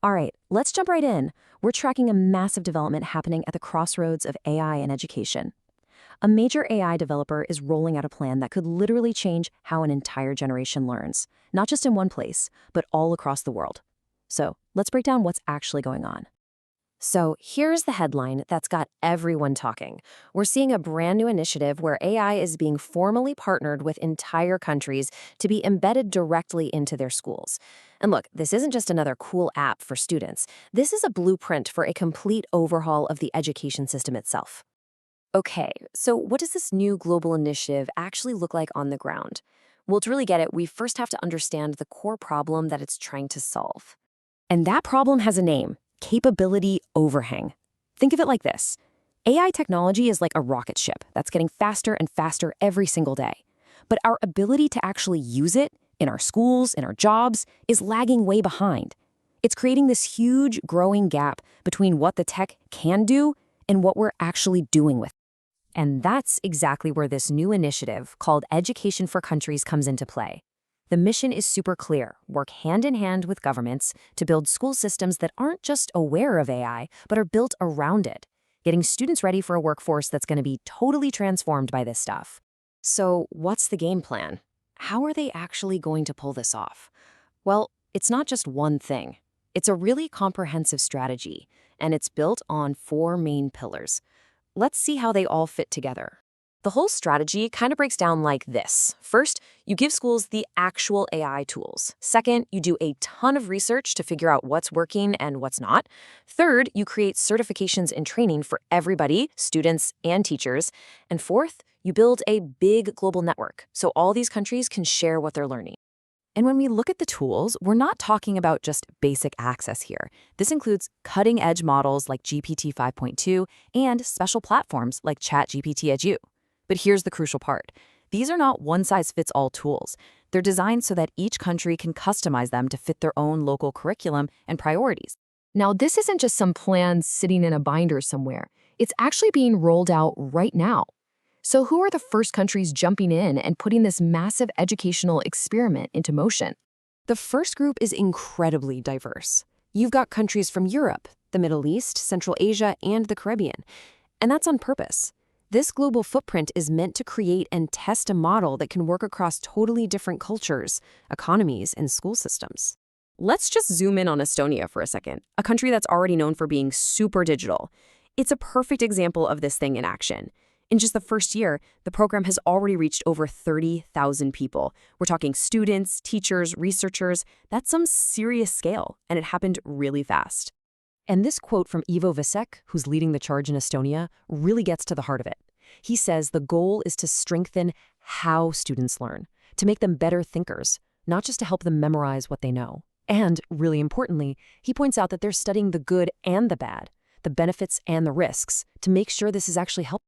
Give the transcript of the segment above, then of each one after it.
All right, let's jump right in. We're tracking a massive development happening at the crossroads of AI and education. A major AI developer is rolling out a plan that could literally change how an entire generation learns, not just in one place, but all across the world. So let's break down what's actually going on. So here's the headline that's got everyone talking. We're seeing a brand new initiative where AI is being formally partnered with entire countries to be embedded directly into their schools. And look, this isn't just another cool app for students. This is a blueprint for a complete overhaul of the education system itself. Okay, so what does this new global initiative actually look like on the ground? Well, to really get it, we first have to understand the core problem that it's trying to solve. And that problem has a name: capability overhang. Think of it like this: AI technology is like a rocket ship that's getting faster and faster every single day. But our ability to actually use it in our schools, in our jobs, is lagging way behind. It's creating this huge growing gap between what the tech can do and what we're actually doing with it. And that's exactly where this new initiative called Education for Countries comes into play. The mission is super clear: work hand in hand with governments to build school systems that aren't just aware of AI, but are built around it, getting students ready for a workforce that's going to be totally transformed by this stuff. So, what's the game plan? How are they actually going to pull this off? Well, it's not just one thing. It's a really comprehensive strategy, and it's built on four main pillars. Let's see how they all fit together. The whole strategy kind of breaks down like this. First, you give schools the actual AI tools. Second, you do a ton of research to figure out what's working and what's not. Third, you create certifications and training for everybody, students and teachers. And fourth, you build a big global network so all these countries can share what they're learning. And when we look at the tools, we're not talking about just basic access here. This includes cutting-edge models like GPT 5.2 and special platforms like ChatGPT Edge U. But here's the crucial part: these are not one-size-fits-all tools. They're designed so that each country can customize them to fit their own local curriculum and priorities. Now, this isn't just some plan sitting in a binder somewhere. It's actually being rolled out right now. So who are the first countries jumping in and putting this massive educational experiment into motion? The first group is incredibly diverse. You've got countries from Europe, the Middle East, Central Asia, and the Caribbean. And that's on purpose. This global footprint is meant to create and test a model that can work across totally different cultures, economies, and school systems. Let's just zoom in on Estonia for a second, a country that's already known for being super digital. It's a perfect example of this thing in action. In just the first year, the program has already reached over 30,000 people. We're talking students, teachers, researchers. That's some serious scale, and it happened really fast. And this quote from Ivo Visek, who's leading the charge in Estonia, really gets to the heart of it. He says the goal is to strengthen how students learn, to make them better thinkers, not just to help them memorize what they know. And, really importantly, he points out that they're studying the good and the bad, the benefits and the risks, to make sure this is actually helpful.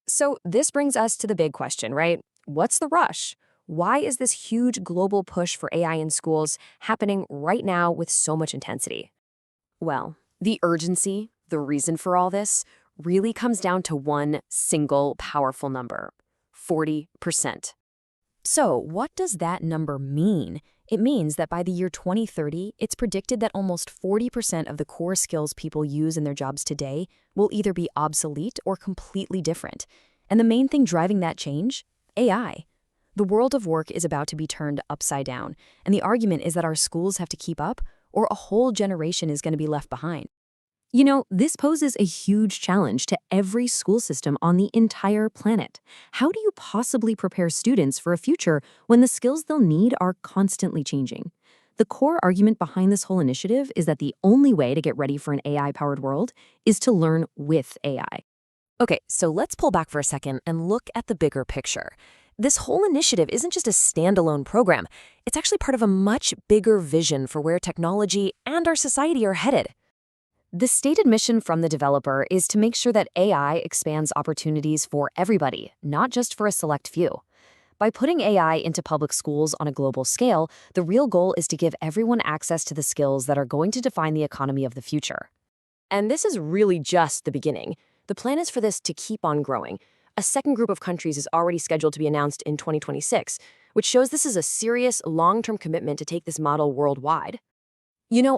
So this brings us to the big question, right? What's the rush? Why is this huge global push for AI in schools happening right now with so much intensity? Well, the urgency, the reason for all this, really comes down to one single powerful number: 40%. So what does that number mean? It means that by the year 2030, it's predicted that almost 40% of the core skills people use in their jobs today will either be obsolete or completely different. And the main thing driving that change? AI. The world of work is about to be turned upside down, and the argument is that our schools have to keep up, or a whole generation is going to be left behind. You know, this poses a huge challenge to every school system on the entire planet. How do you possibly prepare students for a future when the skills they'll need are constantly changing? The core argument behind this whole initiative is that the only way to get ready for an AI-powered world is to learn with AI. Okay, so let's pull back for a second and look at the bigger picture. This whole initiative isn't just a standalone program. It's actually part of a much bigger vision for where technology and our society are headed. The stated mission from the developer is to make sure that AI expands opportunities for everybody, not just for a select few. By putting AI into public schools on a global scale, the real goal is to give everyone access to the skills that are going to define the economy of the future. And this is really just the beginning. The plan is for this to keep on growing. A second group of countries is already scheduled to be announced in 2026, which shows this is a serious, long-term commitment to take this model worldwide.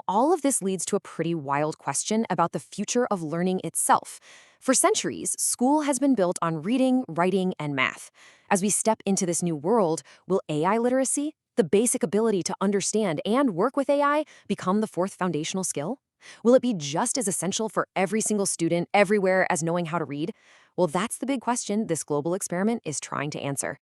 All of this leads to a pretty wild question about the future of learning itself. For centuries, school has been built on reading, writing, and math. As we step into this new world, will AI literacy, the basic ability to understand and work with AI, become the fourth foundational skill? Will it be just as essential for every single student everywhere as knowing how to read? Well, that's the big question this global experiment is trying to answer.